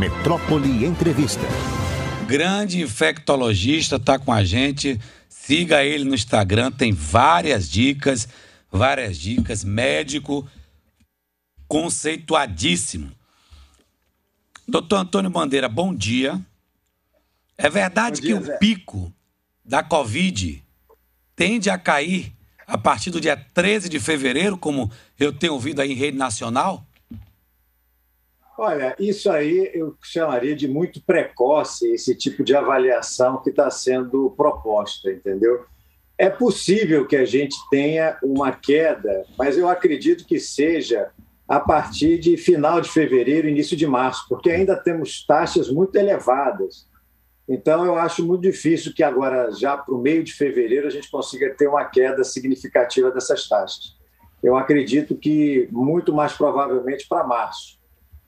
Metrópole Entrevista. Grande infectologista está com a gente. Siga ele no Instagram, tem várias dicas, médico conceituadíssimo. Doutor Antônio Bandeira, bom dia. É verdade que o pico da Covid tende a cair a partir do dia 13 de fevereiro, como eu tenho ouvido aí em rede nacional? Olha, isso aí eu chamaria de muito precoce, esse tipo de avaliação que está sendo proposta, entendeu? É possível que a gente tenha uma queda, mas eu acredito que seja a partir de final de fevereiro, início de março, porque ainda temos taxas muito elevadas. Então, eu acho muito difícil que agora, já para o meio de fevereiro, a gente consiga ter uma queda significativa dessas taxas. Eu acredito que muito mais provavelmente para março.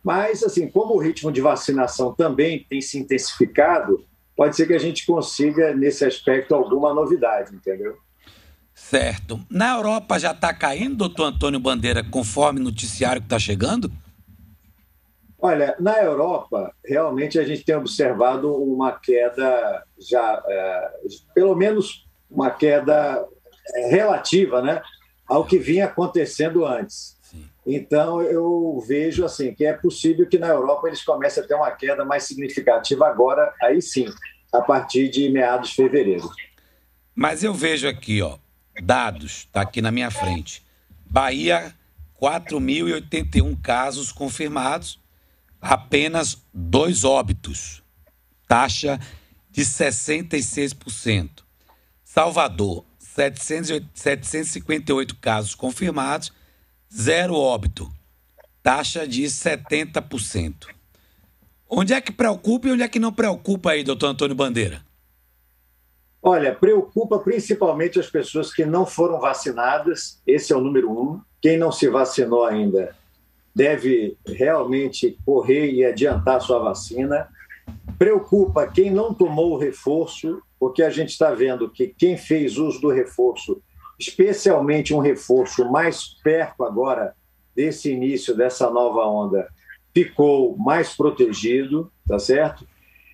Mas, assim, como o ritmo de vacinação também tem se intensificado, pode ser que a gente consiga, nesse aspecto, alguma novidade, entendeu? Certo. Na Europa já está caindo, doutor Antônio Bandeira, conforme o noticiário que está chegando? Olha, na Europa, realmente a gente tem observado uma queda, pelo menos uma queda relativa, né, ao que vinha acontecendo antes. Então, eu vejo assim, que é possível que na Europa eles comecem a ter uma queda mais significativa agora, aí sim, a partir de meados de fevereiro. Mas eu vejo aqui, dados, está aqui na minha frente. Bahia, 4.081 casos confirmados, apenas 2 óbitos, taxa de 66%. Salvador, 758 casos confirmados, 0 óbito, taxa de 70%. Onde é que preocupa e onde é que não preocupa aí, doutor Antônio Bandeira? Olha, preocupa principalmente as pessoas que não foram vacinadas, esse é o número 1. Quem não se vacinou ainda deve realmente correr e adiantar sua vacina. Preocupa quem não tomou o reforço, porque a gente está vendo que quem fez uso do reforço, especialmente um reforço mais perto agora desse início dessa nova onda, ficou mais protegido, tá certo?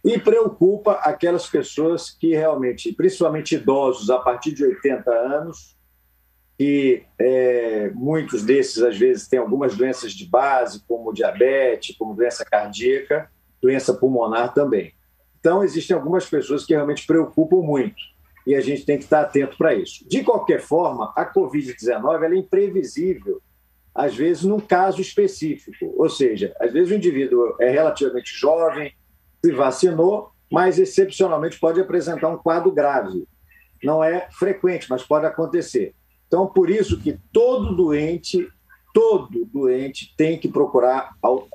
E preocupa aquelas pessoas que realmente, principalmente idosos a partir de 80 anos, e muitos desses, às vezes, têm algumas doenças de base, como diabetes, como doença cardíaca, doença pulmonar também. Então, existem algumas pessoas que realmente preocupam muito e a gente tem que estar atento para isso. De qualquer forma, a Covid-19 ela é imprevisível, às vezes, num caso específico. Ou seja, às vezes o indivíduo é relativamente jovem, se vacinou, mas excepcionalmente pode apresentar um quadro grave. Não é frequente, mas pode acontecer. Então, por isso que todo doente tem que procurar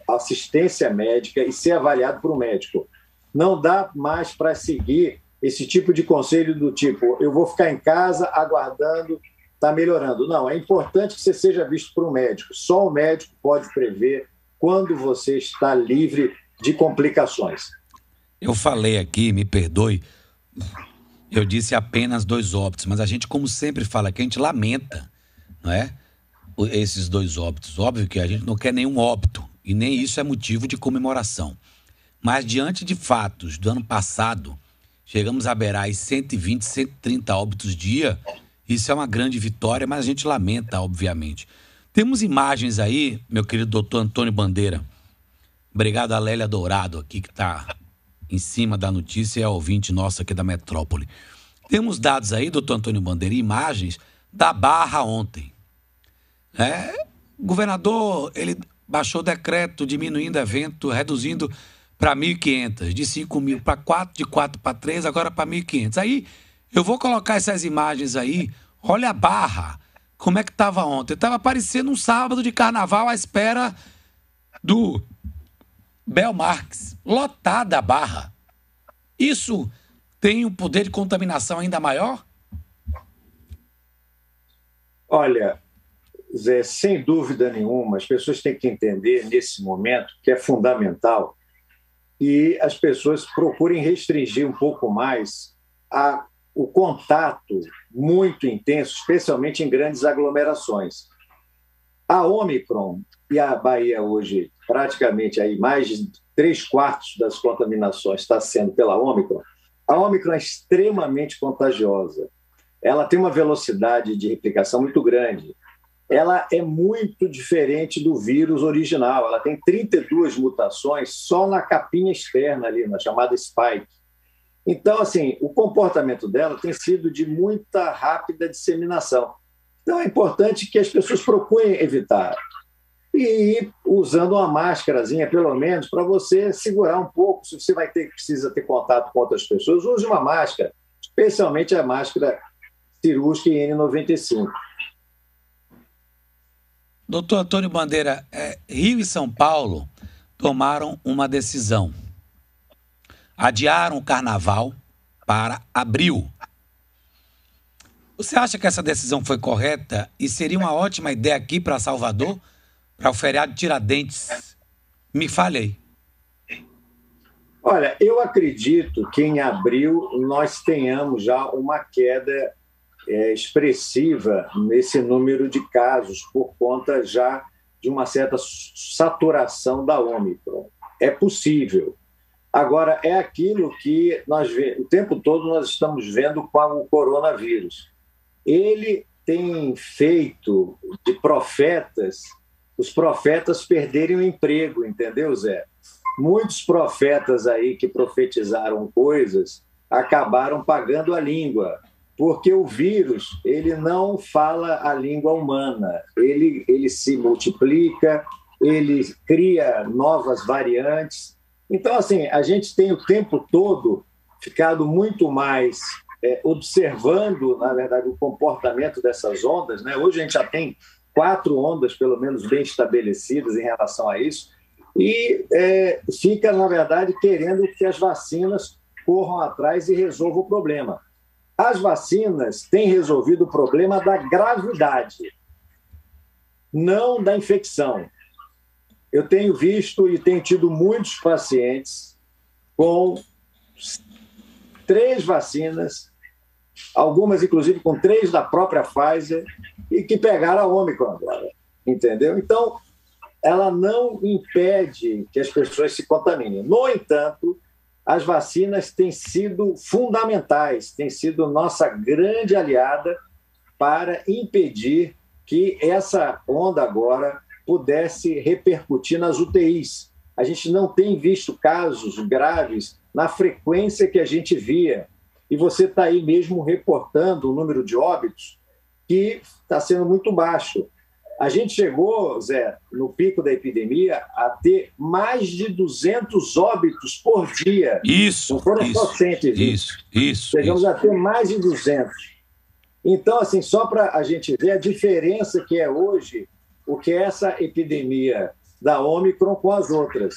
assistência médica e ser avaliado por um médico. Não dá mais para seguir esse tipo de conselho do tipo, eu vou ficar em casa aguardando, está melhorando. Não, é importante que você seja visto por um médico. Só o médico pode prever quando você está livre de complicações. Eu falei aqui, me perdoe, eu disse apenas 2 óbitos, mas a gente, como sempre fala aqui, a gente lamenta, não é? Esses 2 óbitos. Óbvio que a gente não quer nenhum óbito, e nem isso é motivo de comemoração. Mas diante de fatos do ano passado, chegamos a beirar aí 120, 130 óbitos dia, isso é uma grande vitória, mas a gente lamenta, obviamente. Temos imagens aí, meu querido doutor Antônio Bandeira. Obrigado a Lélia Dourado aqui, que está em cima da notícia, e a ouvinte nossa aqui da Metrópole. Temos dados aí, doutor Antônio Bandeira, imagens da Barra ontem. O governador, ele baixou o decreto diminuindo o evento, reduzindo para 1.500, de 5.000 para 4, de 4 para 3, agora para 1.500. Aí, eu vou colocar essas imagens aí. Olha a Barra, como é que estava ontem. Estava parecendo um sábado de carnaval à espera do Belmarx, lotada a Barra. Isso tem um poder de contaminação ainda maior? Olha, Zé, sem dúvida nenhuma, as pessoas têm que entender nesse momento que é fundamental e as pessoas procurem restringir um pouco mais o contato muito intenso, especialmente em grandes aglomerações. A Omicron e a Bahia hoje, praticamente aí mais de 3/4 das contaminações está sendo pela Ômicron, a Ômicron é extremamente contagiosa. Ela tem uma velocidade de replicação muito grande. Ela é muito diferente do vírus original. Ela tem 32 mutações só na capinha externa ali, na chamada spike. Então, assim, o comportamento dela tem sido de muita rápida disseminação. Então, é importante que as pessoas procurem evitar. E ir usando uma máscarazinha, pelo menos, para você segurar um pouco. Se você precisa ter contato com outras pessoas, use uma máscara, especialmente a máscara cirúrgica N95. Doutor Antônio Bandeira, Rio e São Paulo tomaram uma decisão. Adiaram o carnaval para abril. Você acha que essa decisão foi correta e seria uma ótima ideia aqui para Salvador, para o feriado de Tiradentes? Me falei. Olha, eu acredito que em abril nós tenhamos já uma queda expressiva nesse número de casos por conta já de uma certa saturação da Ômicron. É possível. Agora, é aquilo que o tempo todo nós estamos vendo com o coronavírus. Ele tem feito de profetas, os profetas perderem o emprego, entendeu, Zé? Muitos profetas aí que profetizaram coisas acabaram pagando a língua, porque o vírus, ele não fala a língua humana, ele se multiplica, ele cria novas variantes. Então, assim, a gente tem o tempo todo ficado muito mais observando, na verdade, o comportamento dessas ondas, né? Hoje a gente já tem 4 ondas, pelo menos, bem estabelecidas em relação a isso, e fica, na verdade, querendo que as vacinas corram atrás e resolvam o problema. As vacinas têm resolvido o problema da gravidade, não da infecção. Eu tenho visto e tenho tido muitos pacientes com 3 vacinas, algumas inclusive com 3 da própria Pfizer, e que pegaram a Ômicron agora, entendeu? Então, ela não impede que as pessoas se contaminem. No entanto, as vacinas têm sido fundamentais, têm sido nossa grande aliada para impedir que essa onda agora pudesse repercutir nas UTIs. A gente não tem visto casos graves na frequência que a gente via. E você está aí mesmo reportando o número de óbitos que está sendo muito baixo. A gente chegou, Zé, no pico da epidemia, a ter mais de 200 óbitos por dia. Isso, não foram só 120. Chegamos a ter mais de 200. Então, assim, só para a gente ver a diferença que é hoje o que é essa epidemia da Ômicron com as outras.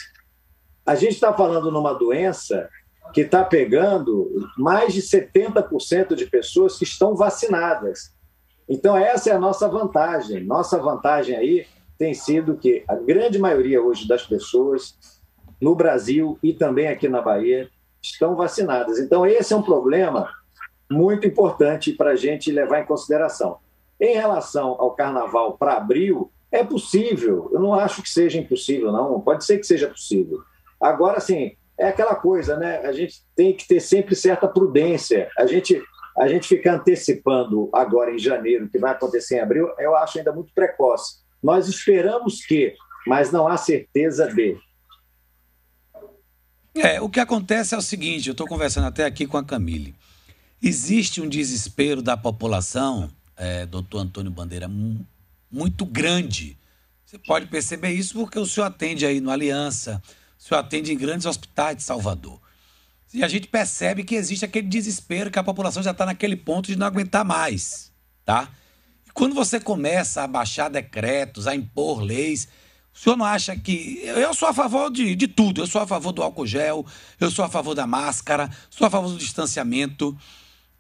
A gente está falando numa doença que está pegando mais de 70% de pessoas que estão vacinadas. Então, essa é a nossa vantagem. Nossa vantagem aí tem sido que a grande maioria hoje das pessoas no Brasil e também aqui na Bahia estão vacinadas. Então, esse é um problema muito importante para a gente levar em consideração. Em relação ao carnaval para abril, é possível. Eu não acho que seja impossível, não. Pode ser que seja possível. Agora, assim, é aquela coisa, né? A gente tem que ter sempre certa prudência. A gente ficar antecipando agora em janeiro o que vai acontecer em abril, eu acho ainda muito precoce. Nós esperamos que, mas não há certeza de. O que acontece é o seguinte, eu estou conversando até aqui com a Camille. Existe um desespero da população, doutor Antônio Bandeira, muito grande. Você pode perceber isso porque o senhor atende aí no Aliança, o senhor atende em grandes hospitais de Salvador. E a gente percebe que existe aquele desespero, que a população já está naquele ponto de não aguentar mais, tá? E quando você começa a baixar decretos, a impor leis, o senhor não acha que... Eu sou a favor de tudo, eu sou a favor do álcool gel, eu sou a favor da máscara, sou a favor do distanciamento,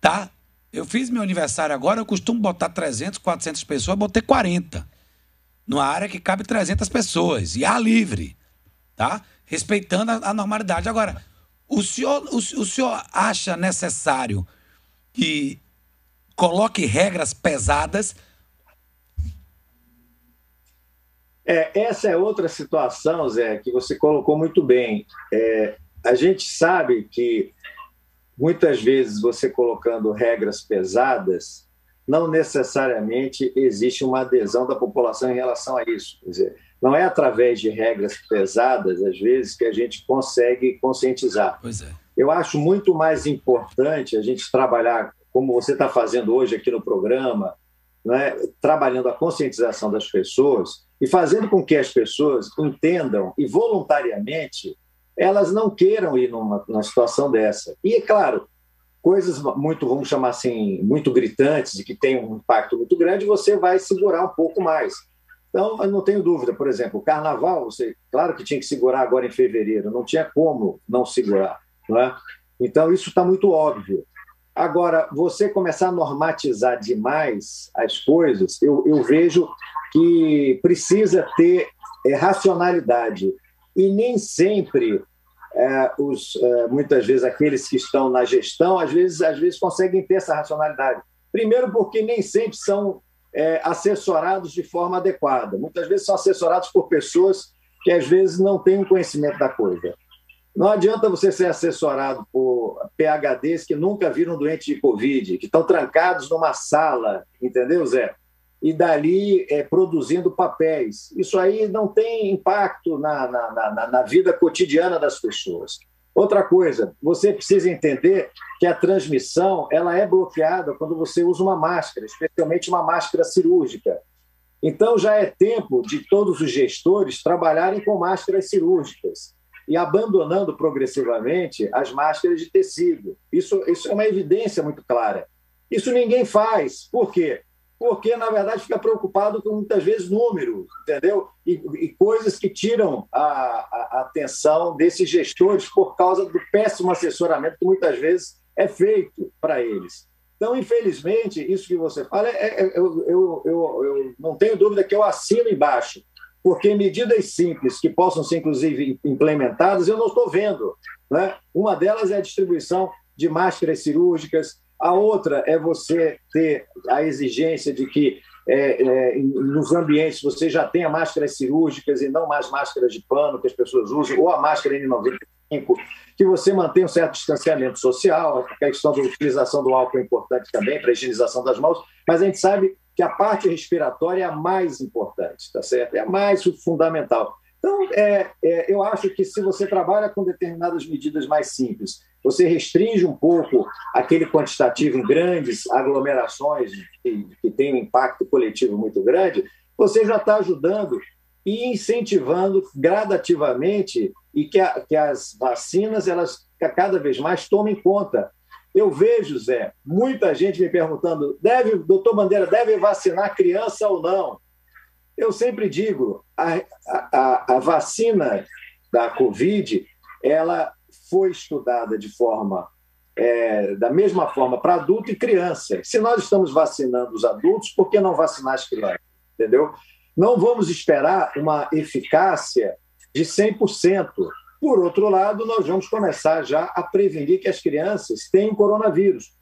tá? Eu fiz meu aniversário agora, eu costumo botar 300, 400 pessoas, eu botei 40. Numa área que cabe 300 pessoas, e ar livre, tá? Respeitando a normalidade. Agora, o senhor acha necessário que coloque regras pesadas? Essa é outra situação, Zé, que você colocou muito bem. A gente sabe que muitas vezes você colocando regras pesadas, não necessariamente existe uma adesão da população em relação a isso. Quer dizer, não é através de regras pesadas, às vezes, que a gente consegue conscientizar. Pois é. Eu acho muito mais importante a gente trabalhar, como você está fazendo hoje aqui no programa, né, trabalhando a conscientização das pessoas e fazendo com que as pessoas entendam e voluntariamente elas não queiram ir numa situação dessa. E, é claro, coisas muito, vamos chamar assim, muito gritantes e que têm um impacto muito grande, você vai segurar um pouco mais. Então, eu não tenho dúvida, por exemplo, o carnaval, claro que tinha que segurar agora em fevereiro, não tinha como não segurar, não é? Então, isso está muito óbvio. Agora, você começar a normatizar demais as coisas, eu vejo que precisa ter racionalidade. E nem sempre, muitas vezes, aqueles que estão na gestão, às vezes conseguem ter essa racionalidade. Primeiro porque nem sempre são assessorados de forma adequada. Muitas vezes são assessorados por pessoas que, às vezes, não têm um conhecimento da coisa. Não adianta você ser assessorado por PhDs que nunca viram doente de Covid, que estão trancados numa sala, entendeu, Zé? E dali produzindo papéis. Isso aí não tem impacto na vida cotidiana das pessoas. Outra coisa, você precisa entender que a transmissão ela é bloqueada quando você usa uma máscara, especialmente uma máscara cirúrgica. Então já é tempo de todos os gestores trabalharem com máscaras cirúrgicas e abandonando progressivamente as máscaras de tecido. Isso é uma evidência muito clara. Isso ninguém faz. Por quê? Porque, na verdade, fica preocupado com, muitas vezes, números, entendeu? E coisas que tiram a atenção desses gestores por causa do péssimo assessoramento que, muitas vezes, é feito para eles. Então, infelizmente, isso que você fala, eu não tenho dúvida que eu assino embaixo, porque medidas simples que possam ser, inclusive, implementadas, eu não estou vendo, né? Uma delas é a distribuição de máscaras cirúrgicas, a outra é você ter a exigência de que nos ambientes você já tenha máscaras cirúrgicas e não mais máscaras de pano que as pessoas usam, ou a máscara N95, que você mantenha um certo distanciamento social, a questão da utilização do álcool é importante também para a higienização das mãos, mas a gente sabe que a parte respiratória é a mais importante, tá certo? É a mais fundamental. Então, eu acho que se você trabalha com determinadas medidas mais simples, você restringe um pouco aquele quantitativo em grandes aglomerações que tem um impacto coletivo muito grande, você já está ajudando e incentivando gradativamente e que as vacinas elas cada vez mais tomem conta. Eu vejo, Zé, muita gente me perguntando, doutor Bandeira, deve vacinar criança ou não? Eu sempre digo, a vacina da Covid, ela foi estudada da mesma forma para adulto e criança. Se nós estamos vacinando os adultos, por que não vacinar as crianças? Entendeu? Não vamos esperar uma eficácia de 100%. Por outro lado, nós vamos começar já a prevenir que as crianças tenham coronavírus.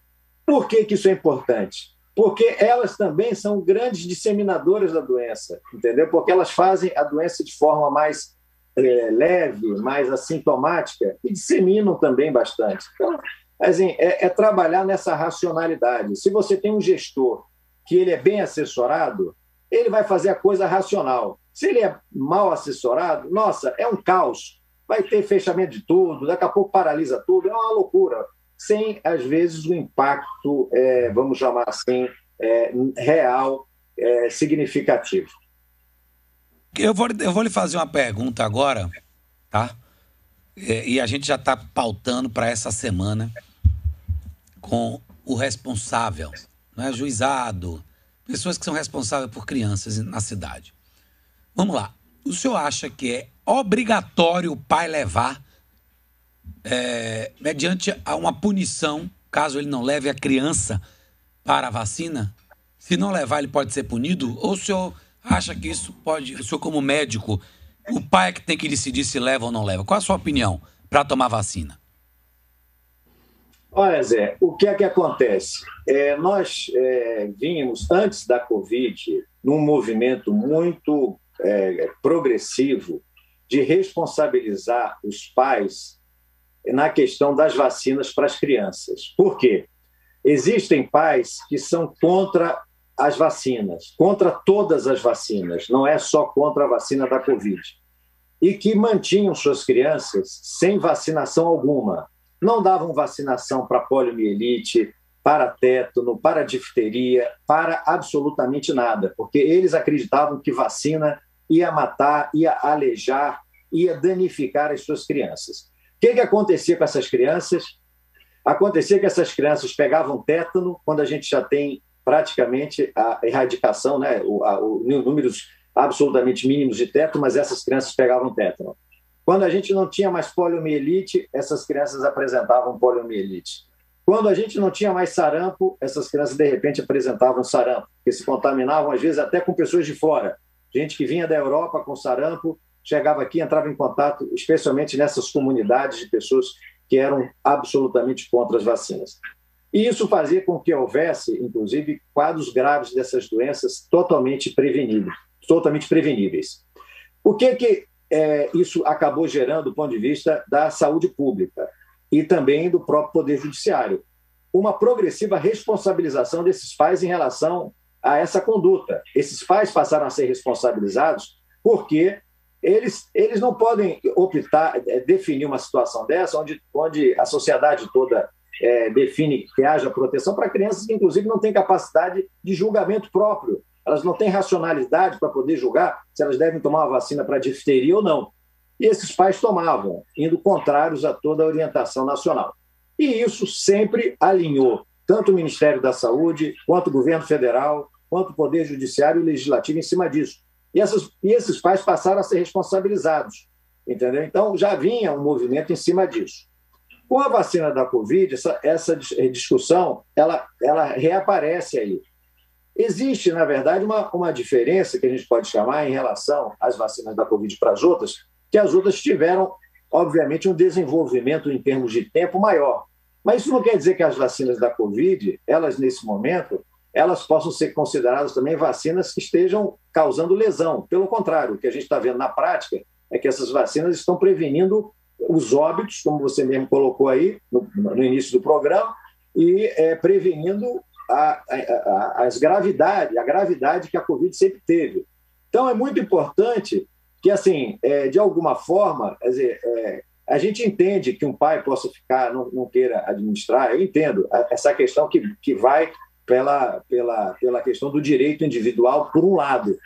Por que isso é importante? Porque elas também são grandes disseminadoras da doença, entendeu? Porque elas fazem a doença de forma mais leve, mais assintomática e disseminam também bastante. Então, assim, trabalhar nessa racionalidade. Se você tem um gestor que ele é bem assessorado, ele vai fazer a coisa racional. Se ele é mal assessorado, nossa, é um caos. Vai ter fechamento de tudo, daqui a pouco paralisa tudo, é uma loucura. Sem, às vezes, o impacto, vamos chamar assim, real, significativo. Eu vou lhe fazer uma pergunta agora, tá? E a gente já está pautando para essa semana com o responsável, né? Juizado, pessoas que são responsáveis por crianças na cidade. Vamos lá. O senhor acha que é obrigatório o pai levar, mediante a uma punição, caso ele não leve a criança para a vacina? Se não levar, ele pode ser punido? Ou o senhor acha que isso pode, o senhor como médico, o pai é que tem que decidir se leva ou não leva? Qual a sua opinião para tomar vacina? Olha, Zé, o que é que acontece? Nós vínhamos, antes da Covid, num movimento muito progressivo de responsabilizar os pais na questão das vacinas para as crianças. Por quê? Existem pais que são contra as vacinas, contra todas as vacinas, não é só contra a vacina da Covid, e que mantinham suas crianças sem vacinação alguma. Não davam vacinação para poliomielite, para tétano, para difteria, para absolutamente nada, porque eles acreditavam que vacina ia matar, ia aleijar, ia danificar as suas crianças. O que acontecia com essas crianças? Acontecia que essas crianças pegavam tétano, quando a gente já tem praticamente a erradicação, né, números absolutamente mínimos de tétano, mas essas crianças pegavam tétano. Quando a gente não tinha mais poliomielite, essas crianças apresentavam poliomielite. Quando a gente não tinha mais sarampo, essas crianças, de repente, apresentavam sarampo, porque se contaminavam, às vezes, até com pessoas de fora. Gente que vinha da Europa com sarampo, chegava aqui, entrava em contato, especialmente nessas comunidades de pessoas que eram absolutamente contra as vacinas. E isso fazia com que houvesse, inclusive, quadros graves dessas doenças totalmente preveníveis. O que isso acabou gerando do ponto de vista da saúde pública e também do próprio Poder Judiciário? Uma progressiva responsabilização desses pais em relação a essa conduta. Esses pais passaram a ser responsabilizados porque eles não podem optar, definir uma situação dessa, onde a sociedade toda define que haja proteção para crianças que, inclusive, não têm capacidade de julgamento próprio. Elas não têm racionalidade para poder julgar se elas devem tomar uma vacina para difteria ou não. E esses pais tomavam, indo contrários a toda a orientação nacional. E isso sempre alinhou tanto o Ministério da Saúde, quanto o governo federal, quanto o Poder Judiciário e Legislativo em cima disso. E esses pais passaram a ser responsabilizados, entendeu? Então, já vinha um movimento em cima disso. Com a vacina da Covid, essa discussão, ela reaparece aí. Existe, na verdade, uma diferença que a gente pode chamar em relação às vacinas da Covid para as outras, que as outras tiveram, obviamente, um desenvolvimento em termos de tempo maior. Mas isso não quer dizer que as vacinas da Covid, elas, nesse momento, elas possam ser consideradas também vacinas que estejam causando lesão. Pelo contrário, o que a gente está vendo na prática é que essas vacinas estão prevenindo os óbitos, como você mesmo colocou aí no início do programa, e prevenindo a gravidade que a Covid sempre teve. Então, é muito importante que, assim, de alguma forma, quer dizer, a gente entende que um pai possa ficar, não queira administrar, eu entendo essa questão que vai pela questão do direito individual, por um lado,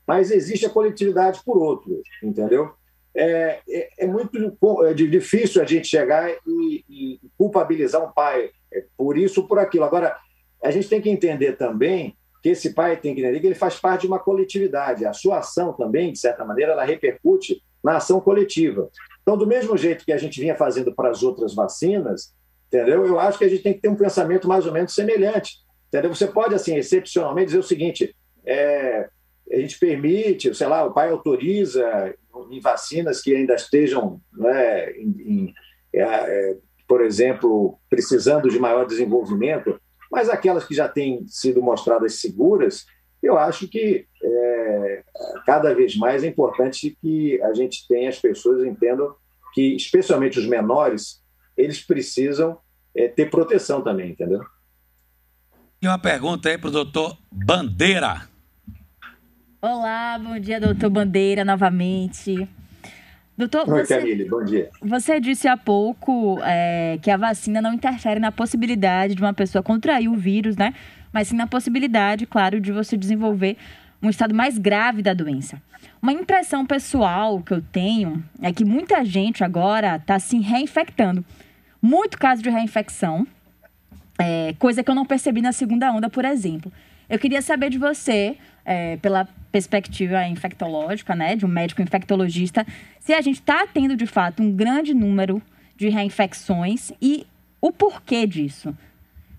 mas existe a coletividade por outro, entendeu? É muito difícil a gente chegar e culpabilizar um pai por isso ou por aquilo. Agora, a gente tem que entender também que esse pai tem que entender que ele faz parte de uma coletividade. A sua ação também, de certa maneira, ela repercute na ação coletiva. Então, do mesmo jeito que a gente vinha fazendo para as outras vacinas, entendeu? Eu acho que a gente tem que ter um pensamento mais ou menos semelhante. Entendeu? Você pode, assim, excepcionalmente dizer o seguinte, a gente permite, sei lá, o pai autoriza em vacinas que ainda estejam, né, por exemplo, precisando de maior desenvolvimento, mas aquelas que já têm sido mostradas seguras, eu acho que cada vez mais é importante que a gente tenha, as pessoas entendam que, especialmente os menores, eles precisam ter proteção também, entendeu? E uma pergunta aí para o doutor Bandeira. Olá, bom dia, doutor Bandeira, novamente. Doutor, oi, Camille, bom dia. Você disse há pouco que a vacina não interfere na possibilidade de uma pessoa contrair o vírus, né? Mas sim na possibilidade, claro, de você desenvolver um estado mais grave da doença. Uma impressão pessoal que eu tenho é que muita gente agora está se reinfectando. Muito caso de reinfecção, coisa que eu não percebi na segunda onda, por exemplo. Eu queria saber de você, pela perspectiva infectológica, né, de um médico infectologista, se a gente está tendo, de fato, um grande número de reinfecções e o porquê disso.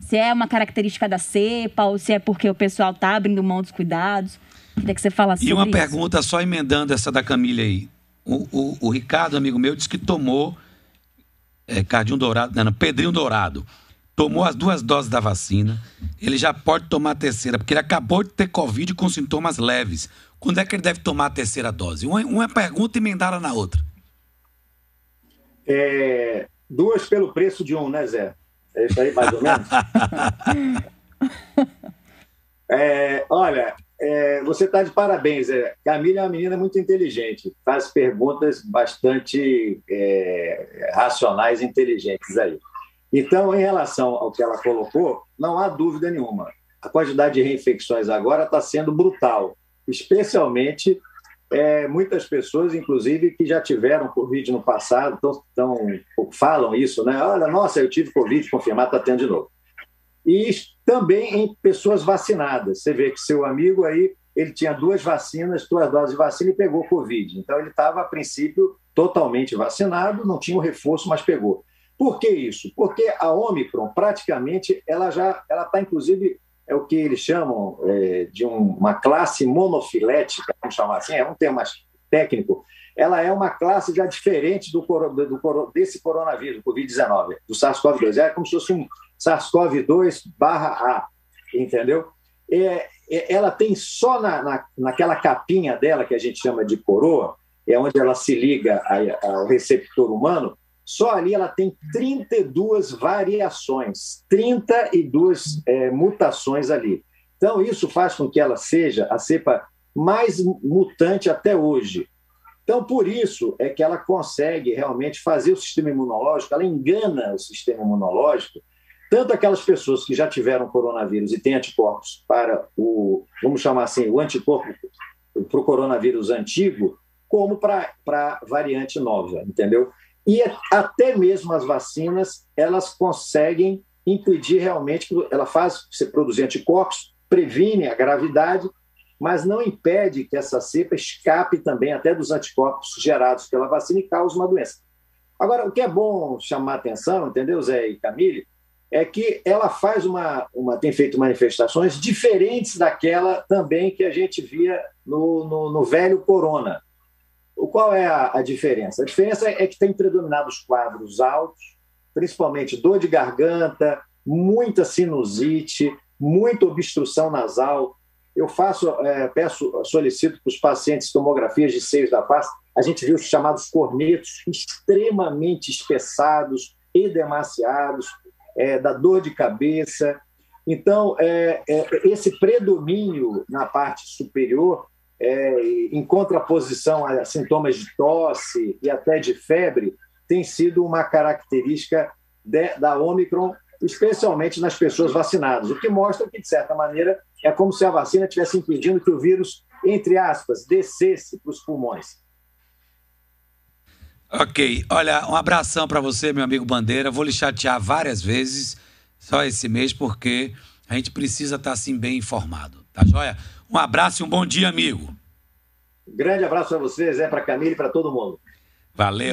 Se é uma característica da cepa ou se é porque o pessoal está abrindo mão dos cuidados. Queria que você falasse sobre isso. E uma pergunta, só emendando essa da Camila aí. O Ricardo, amigo meu, disse que tomou Pedrinho Dourado. Tomou as 2 doses da vacina. Ele já pode tomar a terceira, porque ele acabou de ter Covid com sintomas leves. quando é que ele deve tomar a terceira dose? Uma pergunta emendada na outra. Duas pelo preço de um, né, Zé? É isso aí, mais ou menos? Olha, você está de parabéns, Zé. Camila é uma menina muito inteligente, faz perguntas bastante racionais e inteligentes aí. Então, em relação ao que ela colocou, não há dúvida nenhuma. A quantidade de reinfecções agora está sendo brutal, especialmente muitas pessoas, inclusive, que já tiveram Covid no passado, falam isso, né? Olha, nossa, eu tive Covid confirmado, está tendo de novo. E também em pessoas vacinadas. Você vê que seu amigo aí, ele tinha 2 vacinas, 2 doses de vacina e pegou Covid. Então, ele estava, a princípio, totalmente vacinado, não tinha um reforço, mas pegou. Por que isso? Porque a Ômicron, praticamente, ela está, inclusive, é o que eles chamam de uma classe monofilética, vamos chamar assim, é um termo mais técnico. Ela é uma classe já diferente desse coronavírus, do Covid-19, do SARS-CoV-2. É como se fosse um SARS-CoV-2/A, entendeu? Ela tem só naquela capinha dela, que a gente chama de coroa, onde ela se liga ao receptor humano, só ali ela tem 32 variações, 32 mutações ali. Então, isso faz com que ela seja a cepa mais mutante até hoje. Então, por isso é que ela consegue realmente fazer o sistema imunológico, ela engana o sistema imunológico, tanto aquelas pessoas que já tiveram coronavírus e têm anticorpos para vamos chamar assim, o anticorpo para o coronavírus antigo, como para a variante nova, entendeu? E até mesmo as vacinas, elas conseguem impedir realmente que ela faz você produzir anticorpos, previne a gravidade, mas não impede que essa cepa escape também até dos anticorpos gerados pela vacina e cause uma doença. Agora, o que é bom chamar a atenção, entendeu, Zé e Camille, é que ela faz tem feito manifestações diferentes daquela também que a gente via no velho corona. Qual é a diferença? A diferença é que tem predominado os quadros altos, principalmente dor de garganta, muita sinusite, muita obstrução nasal. Eu solicito para os pacientes tomografias de seios da face. A gente viu os chamados cornetos extremamente espessados, edemaciados, da dor de cabeça. Então, esse predomínio na parte superior, em contraposição a sintomas de tosse e até de febre, tem sido uma característica da Ômicron, especialmente nas pessoas vacinadas, o que mostra que, de certa maneira, é como se a vacina estivesse impedindo que o vírus, entre aspas, descesse para os pulmões. Ok. Olha, um abração para você, meu amigo Bandeira. Vou lhe chatear várias vezes, só esse mês, porque a gente precisa estar, assim, bem informado. Tá joia? Um abraço e um bom dia, amigo. Grande abraço para você, Zé, para a Camila e para todo mundo. Valeu.